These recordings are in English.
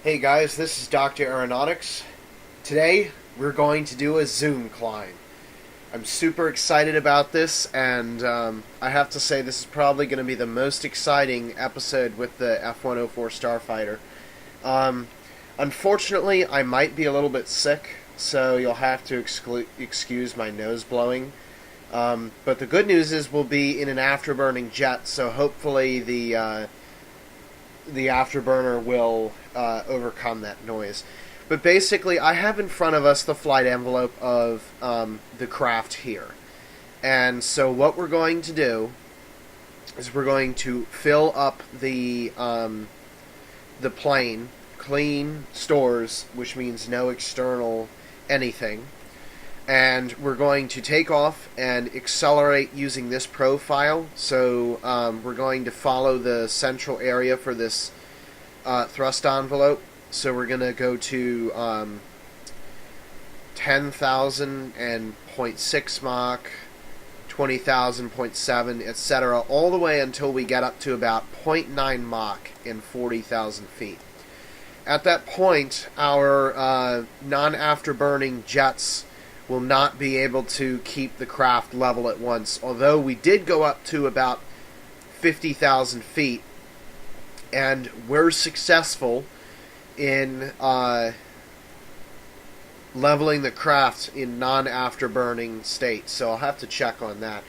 Hey guys, this is Dr. Aeronautics. Today we're going to do a zoom climb. I'm super excited about this, and I have to say this is probably going to be the most exciting episode with the F-104 Starfighter. Unfortunately, I might be a little bit sick, so you'll have to excuse my nose blowing. But the good news is we'll be in an afterburning jet, so hopefully the afterburner will overcome that noise. But basically, I have in front of us the flight envelope of the craft here. And so what we're going to do is we're going to fill up the plane, clean stores, which means no external anything. And we're going to take off and accelerate using this profile. So we're going to follow the central area for this thrust envelope. So we're going to go to 10,000 and 0.6 Mach, 20,000, 0.7, etc. all the way until we get up to about 0.9 Mach in 40,000 feet. At that point, our non-afterburning jets will not be able to keep the craft level at once, although we did go up to about 50,000 feet, and we're successful in leveling the craft in non-afterburning state, so I'll have to check on that.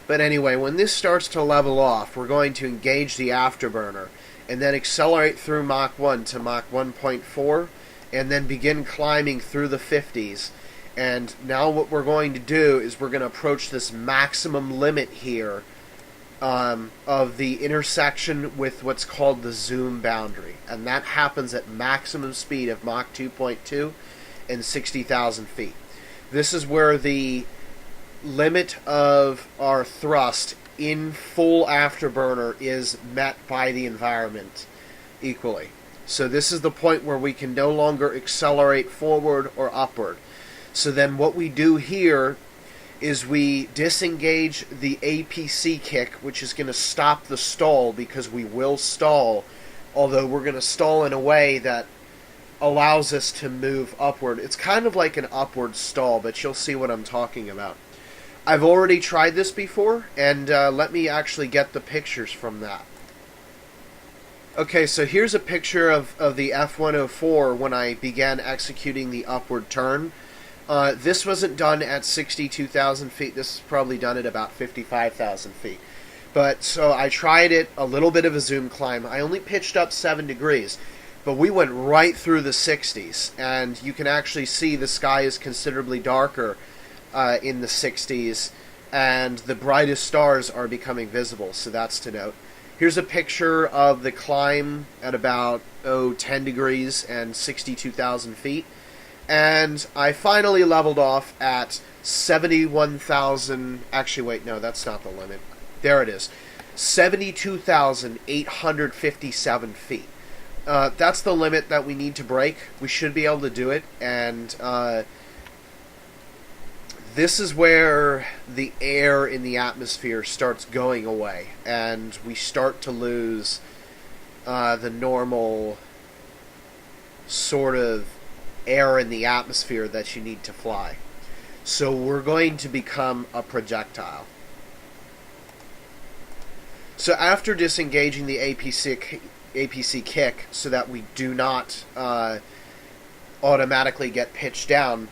But anyway, when this starts to level off, we're going to engage the afterburner, and then accelerate through Mach 1 to Mach 1.4, and then begin climbing through the 50s. And now what we're going to do is we're going to approach this maximum limit here of the intersection with what's called the zoom boundary. And that happens at maximum speed of Mach 2.2 and 60,000 feet. This is where the limit of our thrust in full afterburner is met by the environment equally. So this is the point where we can no longer accelerate forward or upward. So then what we do here is we disengage the APC kick, which is going to stop the stall, because we will stall, although we're going to stall in a way that allows us to move upward. It's kind of like an upward stall, but you'll see what I'm talking about. I've already tried this before, and let me actually get the pictures from that. Okay, so here's a picture of the F-104 when I began executing the upward turn. This wasn't done at 62,000 feet. This is probably done at about 55,000 feet. But so I tried it, a little bit of a zoom climb. I only pitched up 7 degrees, but we went right through the 60s. And you can actually see the sky is considerably darker in the 60s, and the brightest stars are becoming visible, so that's to note. Here's a picture of the climb at about 10 degrees and 62,000 feet. And I finally leveled off at 71,000... Actually, wait, no, that's not the limit. There it is. 72,857 feet. That's the limit that we need to break. We should be able to do it. And this is where the air in the atmosphere starts going away. And we start to lose the normal sort of air in the atmosphere that you need to fly. So we're going to become a projectile. So after disengaging the APC kick so that we do not automatically get pitched down,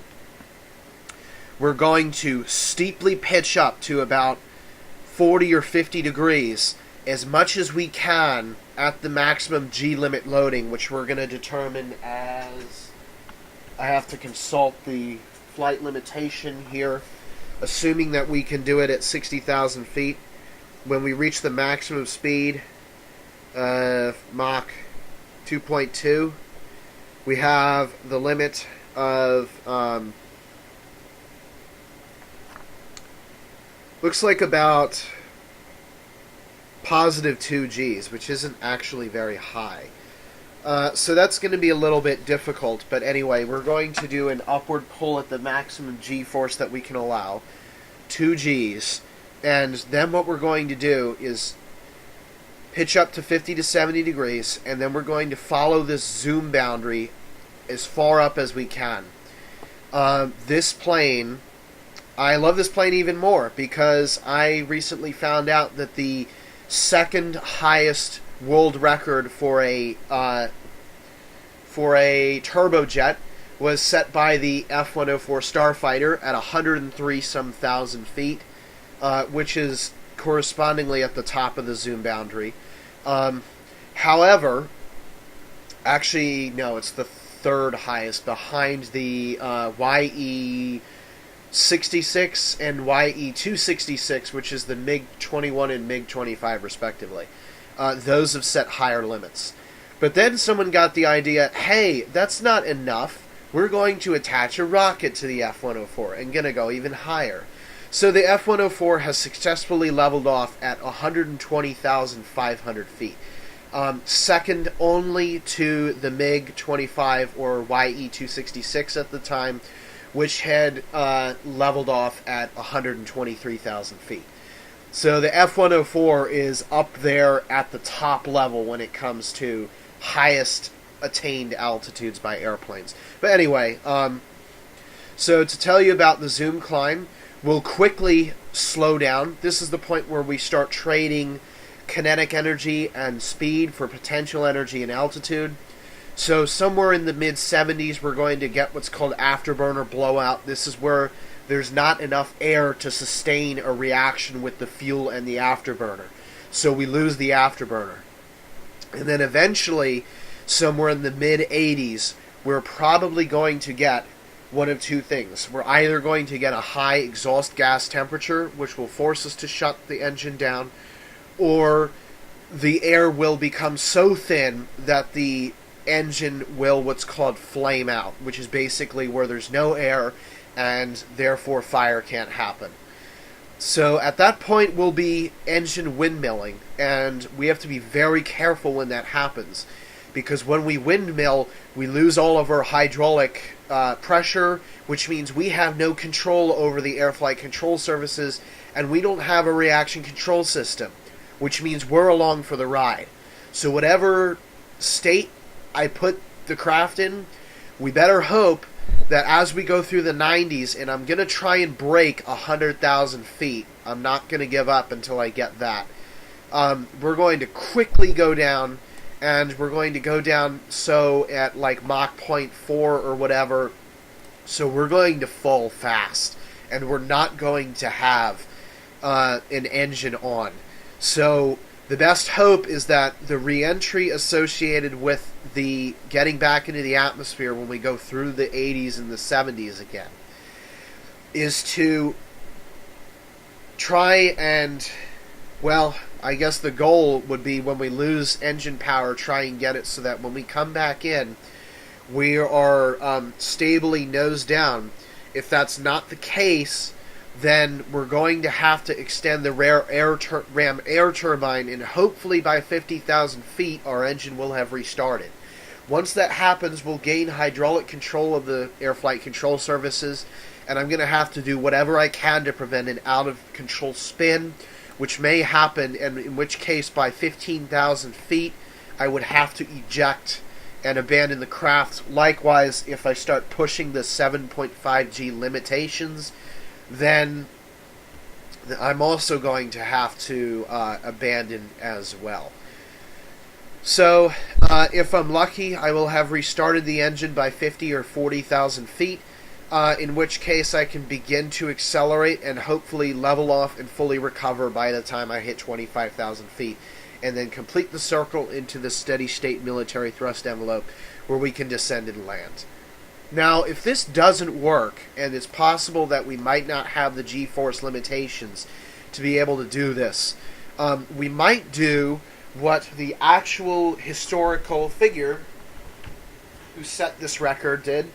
we're going to steeply pitch up to about 40 or 50 degrees as much as we can at the maximum G limit loading, which we're going to determine as... I have to consult the flight limitation here, assuming that we can do it at 60,000 feet. When we reach the maximum speed, Mach 2.2, we have the limit of, looks like about positive 2 Gs, which isn't actually very high. So that's going to be a little bit difficult, but anyway, we're going to do an upward pull at the maximum G-force that we can allow, 2 Gs, and then what we're going to do is pitch up to 50 to 70 degrees, and then we're going to follow this zoom boundary as far up as we can. This plane, I love this plane even more because I recently found out that the second highest world record for a turbojet was set by the F-104 Starfighter at 103 some thousand feet, which is correspondingly at the top of the zoom boundary. However, actually, no, it's the third highest behind the YE-66 and YE-266, which is the MiG-21 and MiG-25 respectively. Those have set higher limits. But then someone got the idea, hey, that's not enough. We're going to attach a rocket to the F-104 and going to go even higher. So the F-104 has successfully leveled off at 120,500 feet. Second only to the MiG-25 or YE-266 at the time, which had leveled off at 123,000 feet. So the F-104 is up there at the top level when it comes to highest attained altitudes by airplanes. But anyway, so to tell you about the zoom climb, we'll quickly slow down. This is the point where we start trading kinetic energy and speed for potential energy and altitude. So somewhere in the mid-70s, we're going to get what's called afterburner blowout. This is where there's not enough air to sustain a reaction with the fuel and the afterburner. So we lose the afterburner. And then eventually, somewhere in the mid-80s, we're probably going to get one of two things. We're either going to get a high exhaust gas temperature, which will force us to shut the engine down, or the air will become so thin that the engine will what's called flame out, which is basically where there's no air and therefore fire can't happen. So at that point we'll be engine windmilling, and we have to be very careful when that happens, because when we windmill, we lose all of our hydraulic pressure, which means we have no control over the air flight control surfaces, and we don't have a reaction control system, which means we're along for the ride. So whatever state I put the craft in, we better hope that as we go through the 90s, and I'm going to try and break 100,000 feet. I'm not going to give up until I get that. We're going to quickly go down, and we're going to go down so at like Mach 0.4 or whatever. So we're going to fall fast, and we're not going to have an engine on. So the best hope is that the re-entry associated with the getting back into the atmosphere when we go through the 80s and the 70s again is to try and, well, I guess the goal would be when we lose engine power, try and get it so that when we come back in, we are stably nose down. If that's not the case, then we're going to have to extend the ram air turbine, and hopefully by 50,000 feet our engine will have restarted. Once that happens, we'll gain hydraulic control of the air flight control surfaces, and I'm going to have to do whatever I can to prevent an out-of-control spin, which may happen, and in which case by 15,000 feet I would have to eject and abandon the craft. Likewise, if I start pushing the 7.5 G limitations, then I'm also going to have to abandon as well. So, if I'm lucky, I will have restarted the engine by 50 or 40,000 feet, in which case I can begin to accelerate and hopefully level off and fully recover by the time I hit 25,000 feet, and then complete the circle into the steady-state military thrust envelope where we can descend and land. Now, if this doesn't work, and it's possible that we might not have the G-force limitations to be able to do this, we might do what the actual historical figure who set this record did,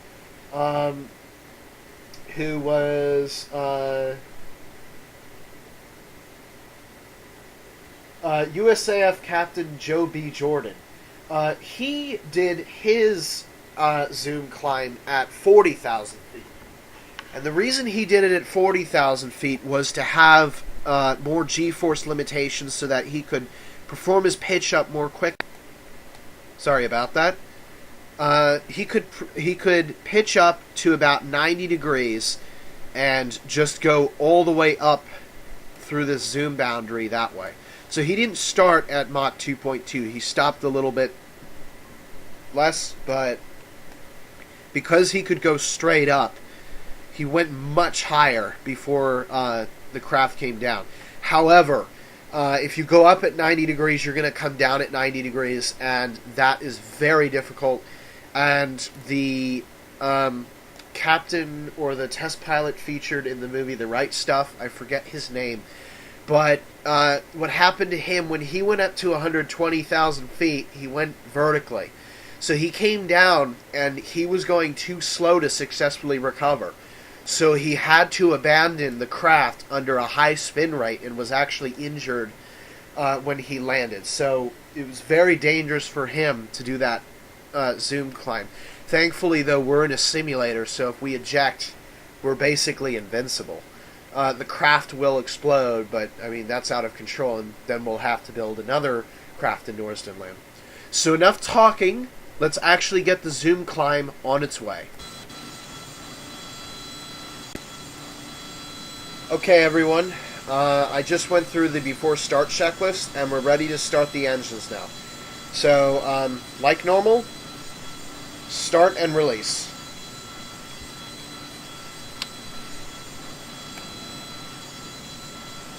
who was USAF Captain Joe B. Jordan. He did his zoom climb at 40,000 feet. And the reason he did it at 40,000 feet was to have more G-force limitations so that he could perform his pitch up more quick. Sorry about that. He could pitch up to about 90 degrees and just go all the way up through this zoom boundary that way. So he didn't start at Mach 2.2. He stopped a little bit less, but because he could go straight up, he went much higher before the craft came down. However, if you go up at 90 degrees, you're going to come down at 90 degrees, and that is very difficult. And the captain or the test pilot featured in the movie The Right Stuff, I forget his name, but what happened to him when he went up to 120,000 feet, he went vertically. So he came down, and he was going too slow to successfully recover. So he had to abandon the craft under a high spin rate and was actually injured when he landed. So it was very dangerous for him to do that zoom climb. Thankfully, though, we're in a simulator, so if we eject, we're basically invincible. The craft will explode, but, I mean, that's out of control, and then we'll have to build another craft in Norsden land. So enough talking. Let's actually get the zoom climb on its way. Okay, everyone. I just went through the before start checklist, and we're ready to start the engines now. So, like normal, start and release.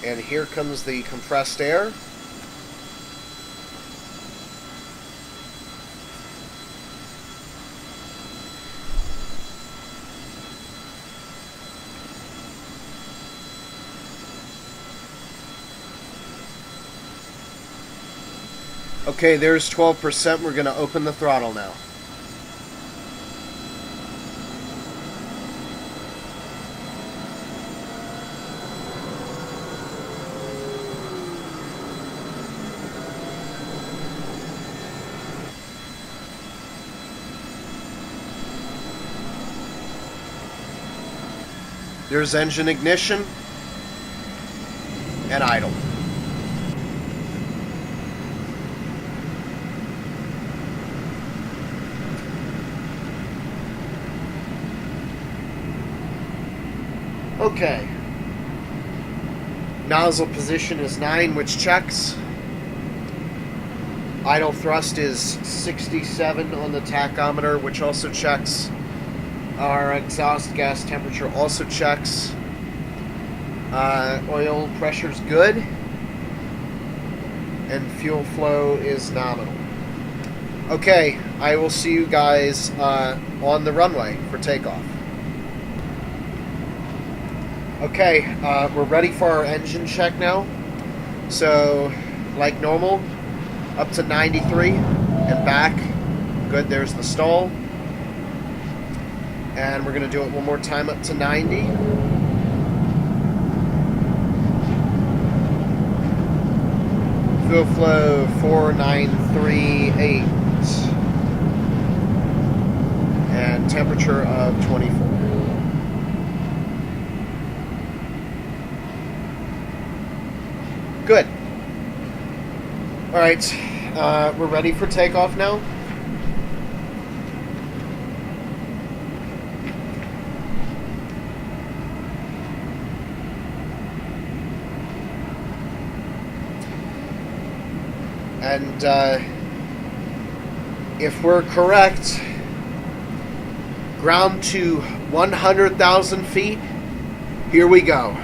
And here comes the compressed air. Okay, there's 12%. We're going to open the throttle now. There's engine ignition and idle. Okay. Nozzle position is 9, which checks. Idle thrust is 67 on the tachometer, which also checks. Our exhaust gas temperature also checks. Oil pressure's good. And fuel flow is nominal. Okay, I will see you guys on the runway for takeoff. Okay, we're ready for our engine check now. So, like normal, up to 93 and back. Good, there's the stall. And we're going to do it one more time up to 90. Fuel flow 4938. And temperature of 24. Good. Alright, we're ready for takeoff now. And if we're correct, ground to 100,000 feet, here we go.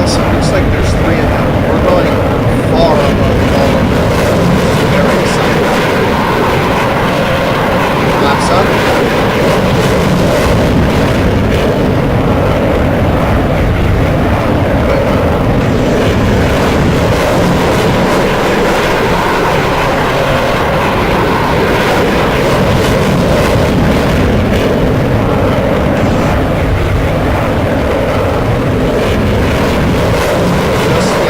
Yes, it looks like there's 3 of them. We're going far above all of them. Very excited. Flaps up. Just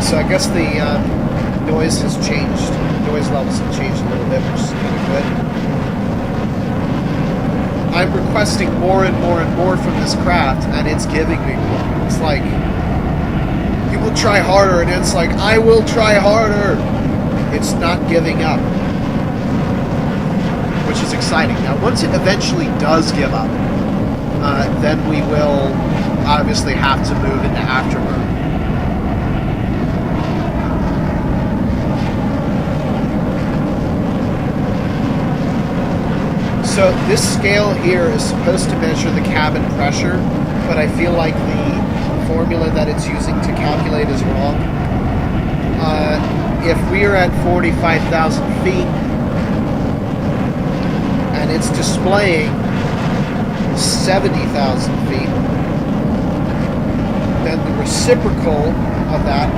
so I guess the noise has changed. Noise levels have changed a little bit, which is kind of good. I'm requesting more and more and more from this craft, and it's giving me more. It's like, you will try harder, and it's like, I will try harder. It's not giving up, which is exciting. Now, once it eventually does give up, then we will obviously have to move into afterburn. So this scale here is supposed to measure the cabin pressure, but I feel like the formula that it's using to calculate is wrong. If we are at 45,000 feet and it's displaying 70,000 feet, then the reciprocal of that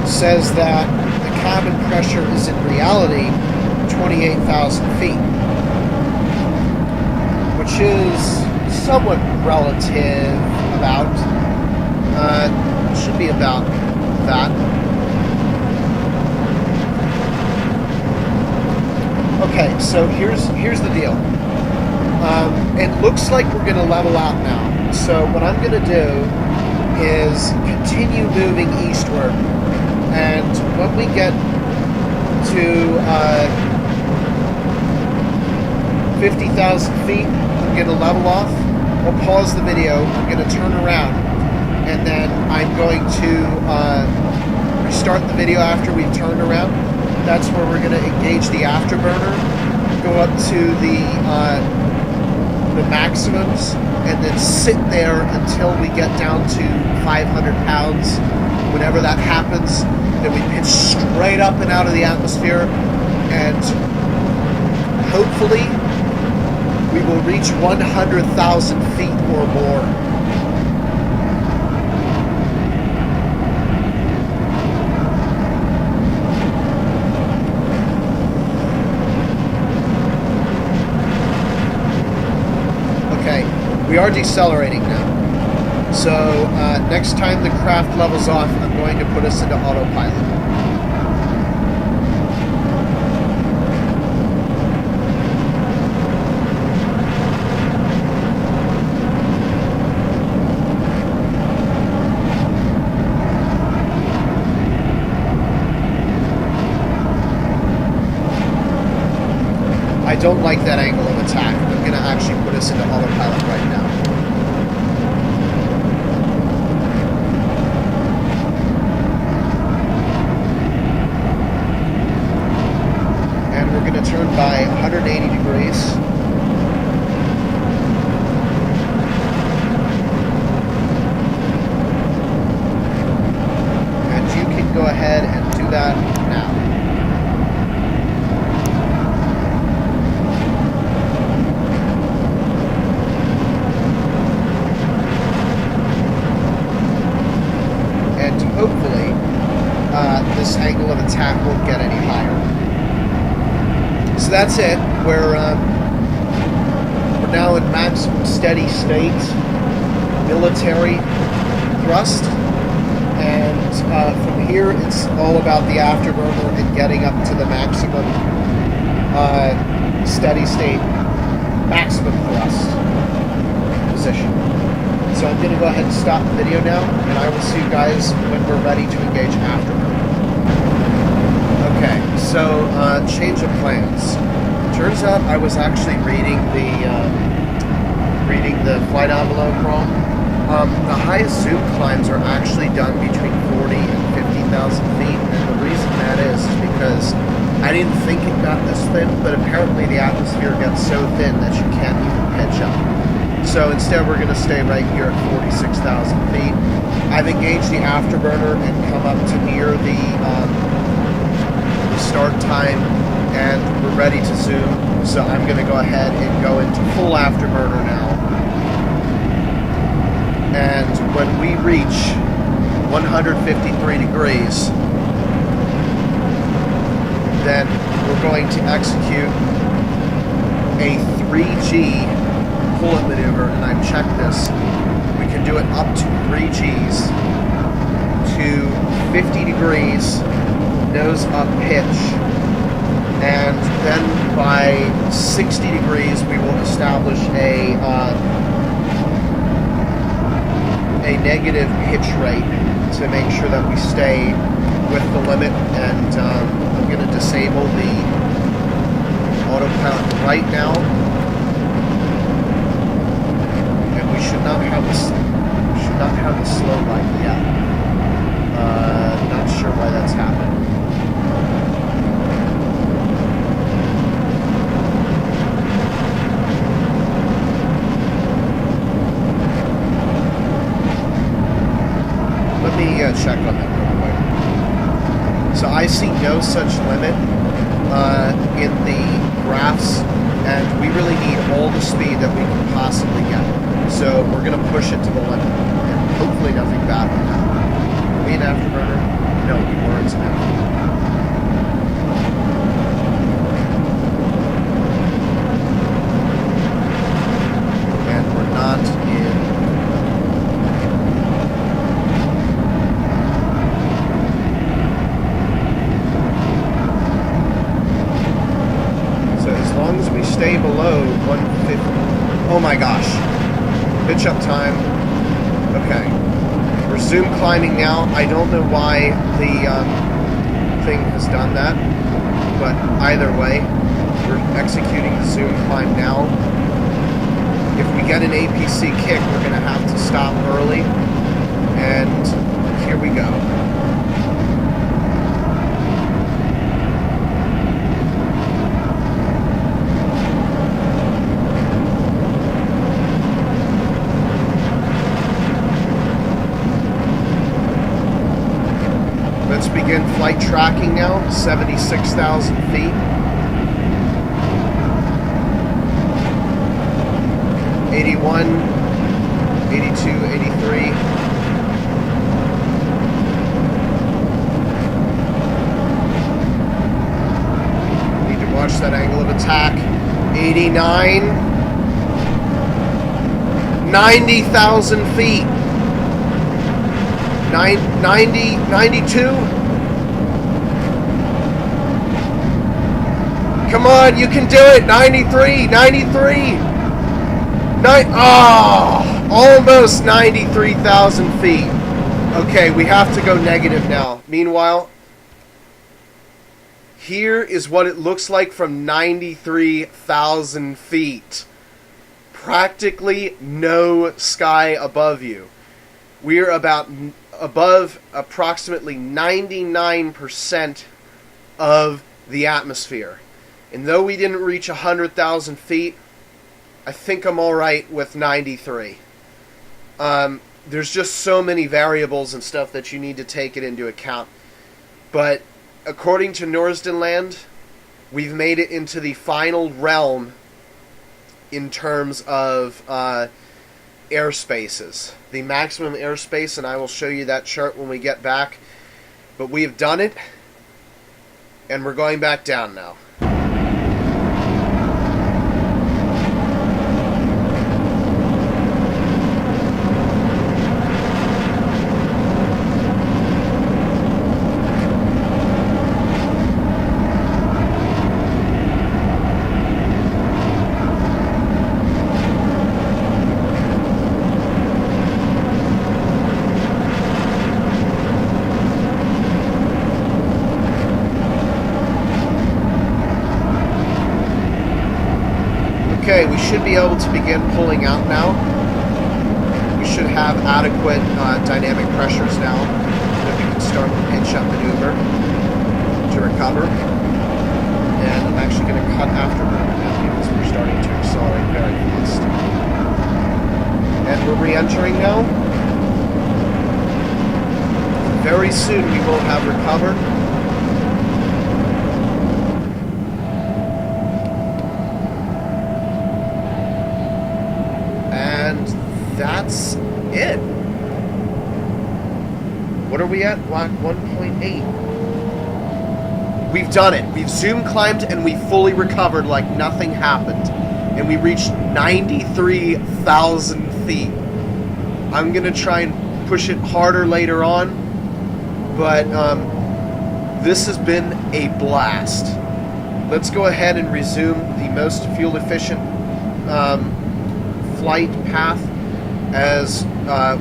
says that the cabin pressure is in reality 28,000 feet, which is somewhat relative, about, should be about that. Okay, so here's the deal. It looks like we're going to level out now. So what I'm going to do is continue moving eastward. And when we get to 50,000 feet, I'm going to level off. I'll pause the video. I'm going to turn around. And then I'm going to restart the video after we've turned around. That's where we're going to engage the afterburner, go up to the maximums, and then sit there until we get down to 500 pounds. Whenever that happens, then we pitch straight up and out of the atmosphere, and hopefully we will reach 100,000 feet or more. Okay, we are decelerating now. So next time the craft levels off, I'm going to put us into autopilot. I don't like that angle of attack. I'm going to actually put us into autopilot right now. Turn by 180 degrees. And you can go ahead and do that now. And hopefully this angle of attack won't get any higher. So that's it. We're now in maximum steady state military thrust, and from here it's all about the afterburner and getting up to the maximum steady state maximum thrust position. So I'm going to go ahead and stop the video now, and I will see you guys when we're ready to engage afterburner. Okay, so change of plans. Turns out I was actually reading the flight envelope wrong. The highest zoom climbs are actually done between 40 and 50,000 feet, and the reason that is because I didn't think it got this thin, but apparently the atmosphere gets so thin that you can't even pitch up. So instead we're going to stay right here at 46,000 feet. I've engaged the afterburner and come up to near the start time, and we're ready to zoom. So I'm going to go ahead and go into full afterburner now. And when we reach 153 degrees, then we're going to execute a 3G pull-up maneuver, and I've checked this, we can do it up to 3 Gs to 50 degrees, nose up pitch, and then by 60 degrees we will establish a negative pitch rate to make sure that we stay with the limit. And I'm going to disable the autopilot right now, and we should not have the slow light yet. Not sure why that's happening. Let me check on that real quick. So I see no such limit in the graphs, and we really need all the speed that we can possibly get. So we're going to push it to the limit, and hopefully nothing bad will happen. Are we an afterburner? No, we weren't an afterburner. And we're not in... stay below 150. Oh my gosh. Pitch up time. Okay. We're zoom climbing now. I don't know why the thing has done that, but either way, we're executing the zoom climb now. If we get an APC kick, we're going to have to stop early, and here we go. Let's begin flight tracking now, 76,000 feet. 81, 82, 83. Need to watch that angle of attack. 89. 90,000 feet. 90, 92. Come on, you can do it. 93, 93. Almost 93,000 feet. Okay, we have to go negative now. Meanwhile, here is what it looks like from 93,000 feet. Practically no sky above you. We're above approximately 99% of the atmosphere. And though we didn't reach 100,000 feet, I think I'm alright with 93. There's just so many variables and stuff that you need to take it into account. But according to Norsden land, we've made it into the final realm in terms of airspaces. The maximum airspace, and I will show you that chart when we get back. But we have done it, and we're going back down now. Okay, we should be able to begin pulling out now. We should have adequate dynamic pressures now that we can start the pitch up maneuver to recover. And I'm actually going to cut afterburner now because we're starting to accelerate very fast. And we're re-entering now. Very soon we will have recovered. That's it. What are we at? 1.8. We've done it. We've zoom climbed and we fully recovered like nothing happened. and we reached 93,000 feet. I'm going to try and push it harder later on, but this has been a blast. Let's go ahead and resume the most fuel efficient flight path as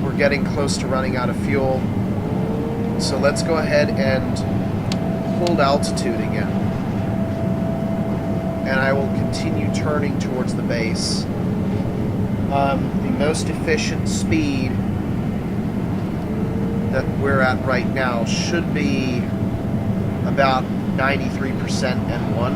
we're getting close to running out of fuel. So let's go ahead and hold altitude again. And I will continue turning towards the base. The most efficient speed that we're at right now should be about 93% N1.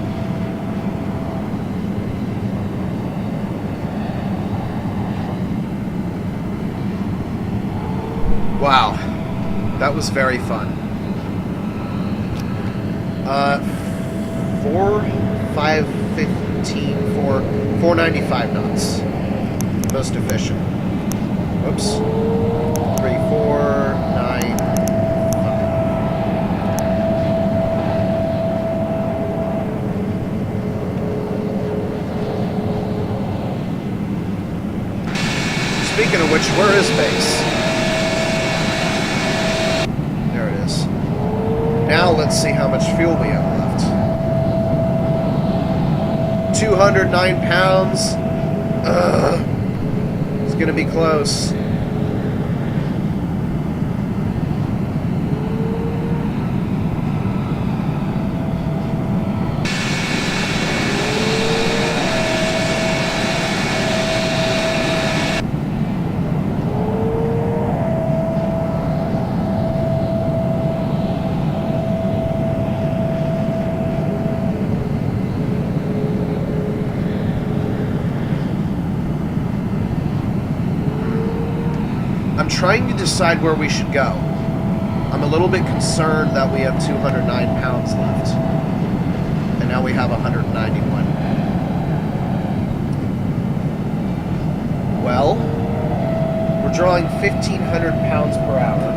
Wow, that was very fun. 495 knots. Most efficient. Whoops. 3495. Speaking of which, where is base? There it is. Now let's see how much fuel we have left. 209 pounds. It's gonna be close. I'm trying to decide where we should go. I'm a little bit concerned that we have 209 pounds left. And now we have 191. Well, we're drawing 1,500 pounds per hour.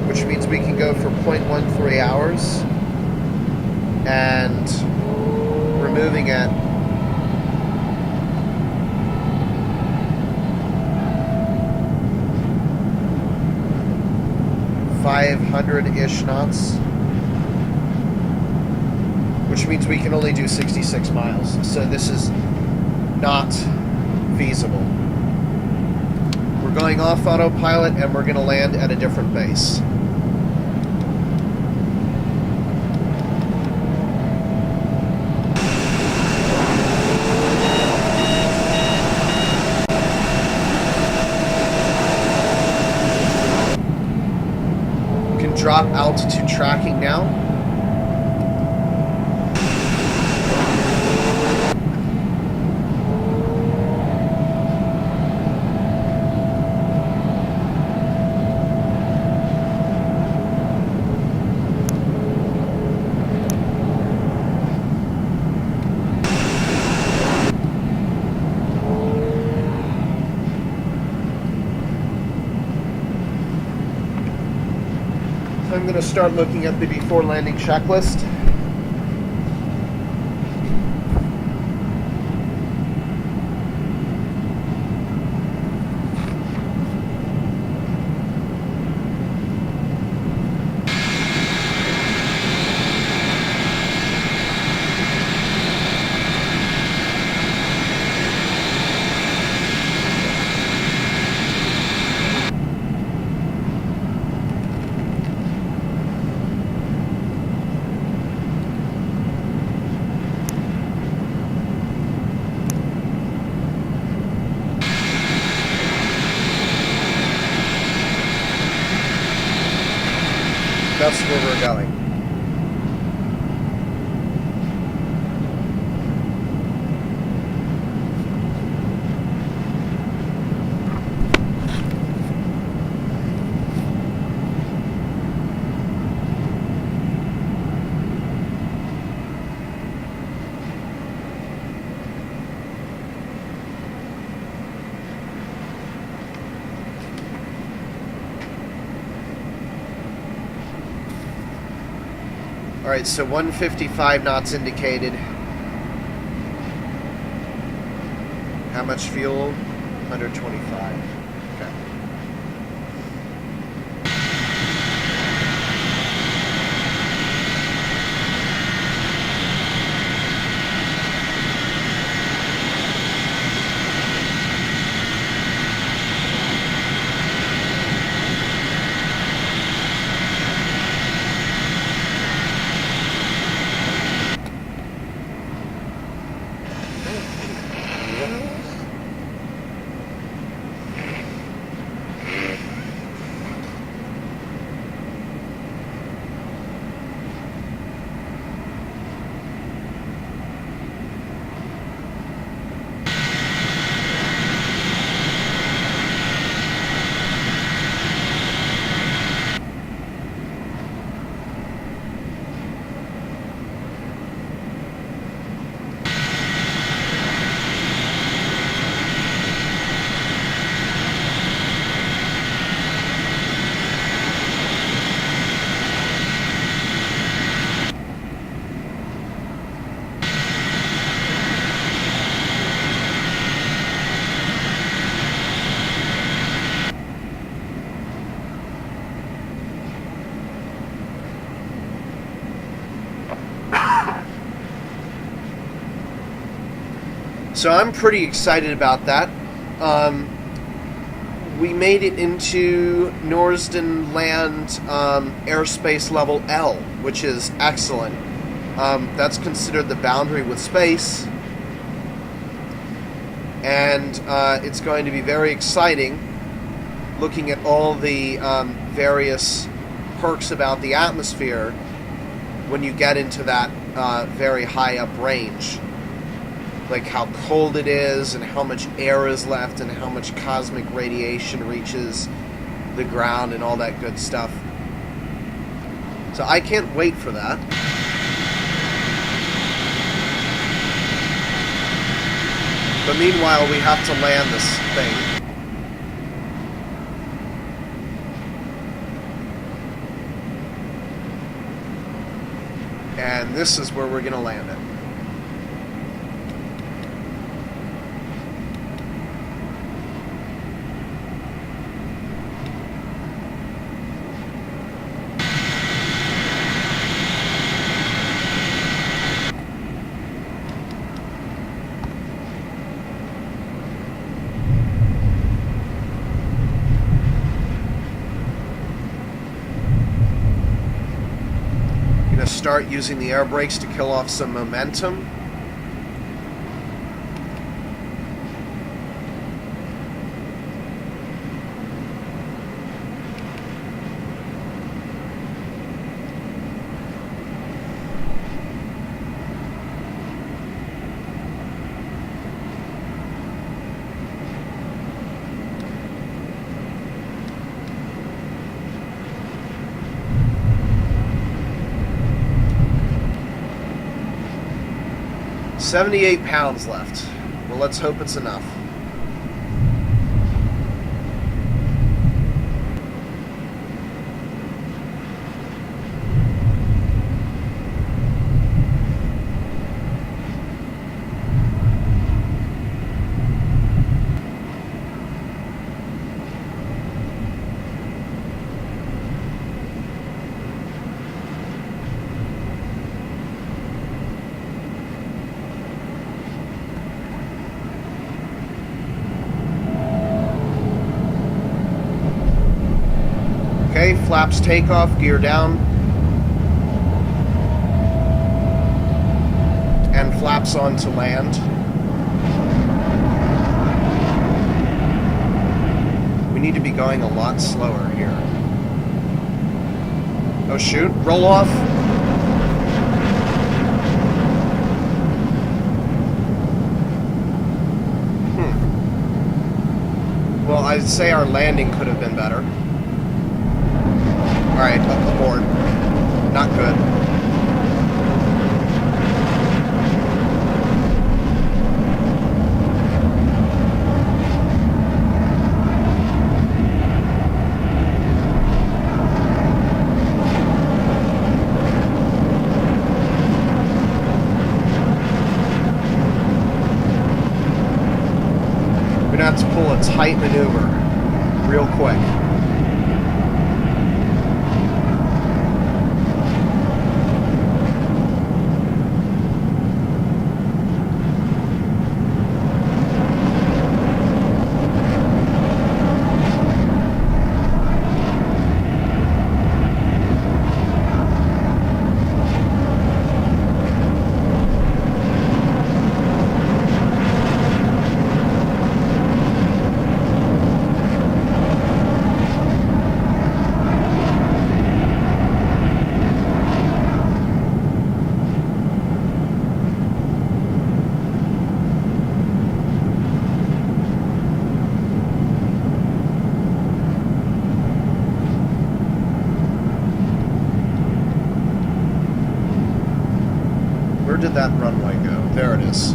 Which means we can go for 0.13 hours. And we're moving at 500-ish knots, which means we can only do 66 miles. So this is not feasible. We're going off autopilot and we're going to land at a different base. Drop altitude tracking now. I'm going to start looking at the before landing checklist. That's where we're going. Alright, so 155 knots indicated. How much fuel? 125. Okay. So I'm pretty excited about that. We made it into Norsden land airspace level L, which is excellent. That's considered the boundary with space. And it's going to be very exciting looking at all the various perks about the atmosphere when you get into that very high up range. Like how cold it is, and how much air is left, and how much cosmic radiation reaches the ground, and all that good stuff. So I can't wait for that. But meanwhile, we have to land this thing. And this is where we're going to land it. Start using the air brakes to kill off some momentum. £78 left. Well, let's hope it's enough. Okay, flaps takeoff, gear down. And flaps on to land. We need to be going a lot slower here. Oh shoot, roll off. Well, I'd say our landing could have been better. Alright, up aboard. Not good. tight maneuver real quick. Where did that runway go? There it is.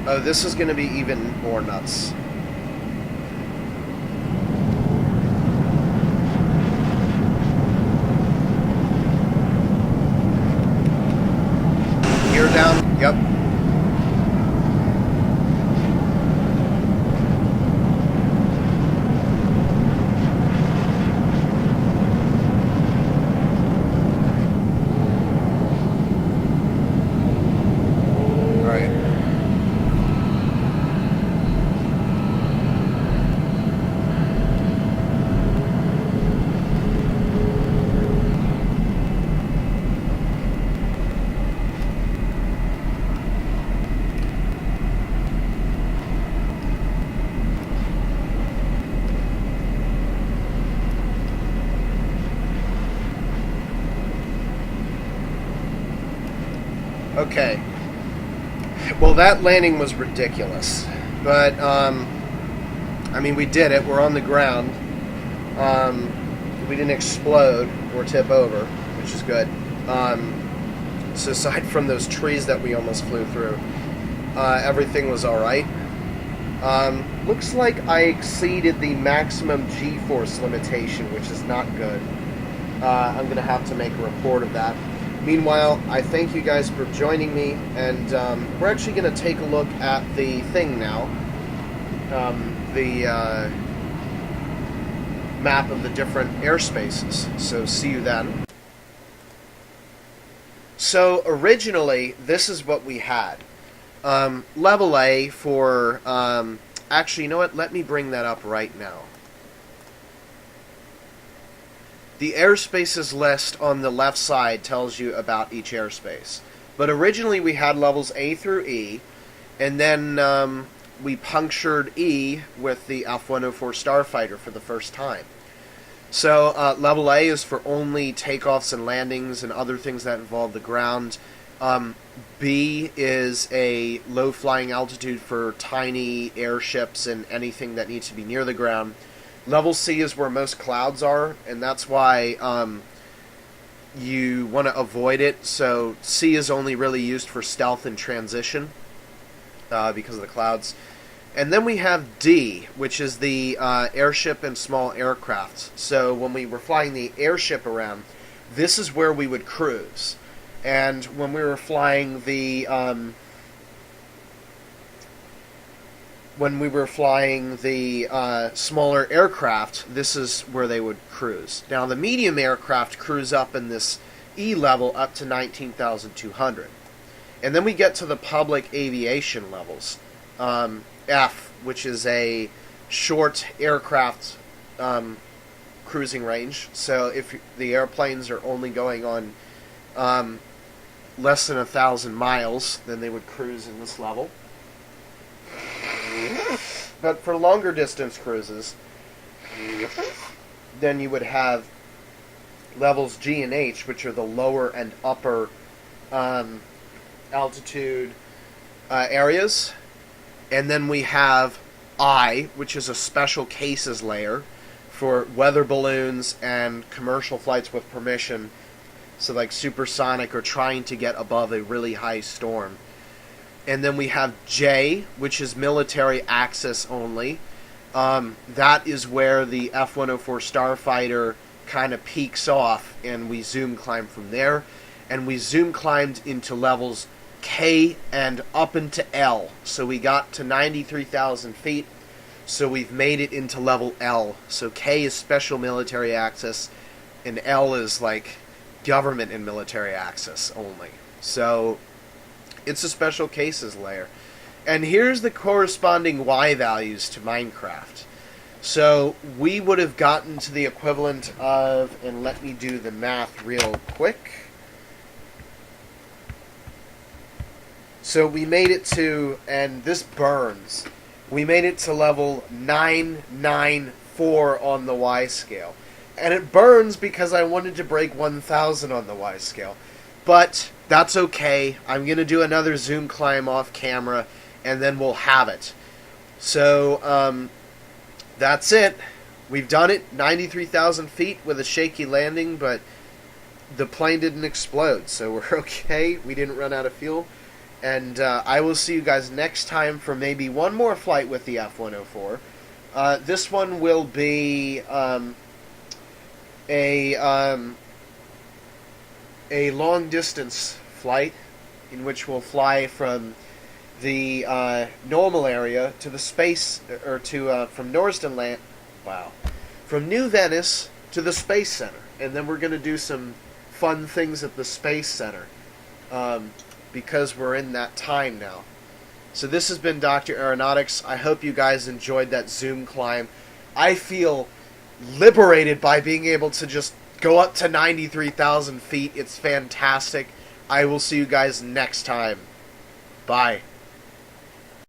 Oh, this is going to be even more nuts. Gear down. Yep. Okay. Well, that landing was ridiculous. But, I mean, we did it. We're on the ground. We didn't explode or tip over, which is good. So aside from those trees that we almost flew through, everything was alright. Looks like I exceeded the maximum G-force limitation, which is not good. I'm going to have to make a report of that. Meanwhile, I thank you guys for joining me, and we're actually going to take a look at the thing now. The map of the different airspaces. So see you then. So originally, this is what we had. Level A for... actually, you know what? Let me bring that up right now. The airspaces list on the left side tells you about each airspace. But originally we had levels A through E, and then we punctured E with the F-104 Starfighter for the first time. So level A is for only takeoffs and landings and other things that involve the ground. B is a low flying altitude for tiny airships and anything that needs to be near the ground. Level C is where most clouds are, and that's why you want to avoid it. So C is only really used for stealth and transition because of the clouds. And then we have D, which is the airship and small aircraft. So when we were flying the airship around, this is where we would cruise. And when we were flying the smaller aircraft, this is where they would cruise. Now, the medium aircraft cruise up in this E level up to 19,200. And then we get to the public aviation levels. F, which is a short aircraft cruising range. So if the airplanes are only going on less than 1,000 miles, then they would cruise in this level. But for longer distance cruises, then you would have levels G and H, which are the lower and upper altitude areas. And then we have I, which is a special cases layer for weather balloons and commercial flights with permission. So like supersonic or trying to get above a really high storm. And then we have J, which is military access only. That is where the F-104 Starfighter kind of peaks off, and we zoom climb from there. And we zoom climbed into levels K and up into L. So we got to 93,000 feet. So we've made it into level L. So K is special military access, and L is like government and military access only. So it's a special cases layer. And here's the corresponding Y values to Minecraft. So we would have gotten to the equivalent of, and let me do the math real quick. So we made it to, and this burns, we made it to level 994 on the Y scale. And it burns because I wanted to break 1000 on the Y scale. But that's okay. I'm going to do another zoom climb off camera, and then we'll have it. So, that's it. We've done it. 93,000 feet with a shaky landing, but the plane didn't explode, so we're okay. We didn't run out of fuel. And I will see you guys next time for maybe one more flight with the F-104. This one will be a long-distance flight in which we'll fly from the normal area to the space, or to from Norsden land. Wow, from New Venice to the Space Center, and then we're going to do some fun things at the Space Center because we're in that time now. So this has been Dr. Aeronautics. I hope you guys enjoyed that zoom climb. I feel liberated by being able to just go up to 93,000 feet. It's fantastic. I will see you guys next time. Bye.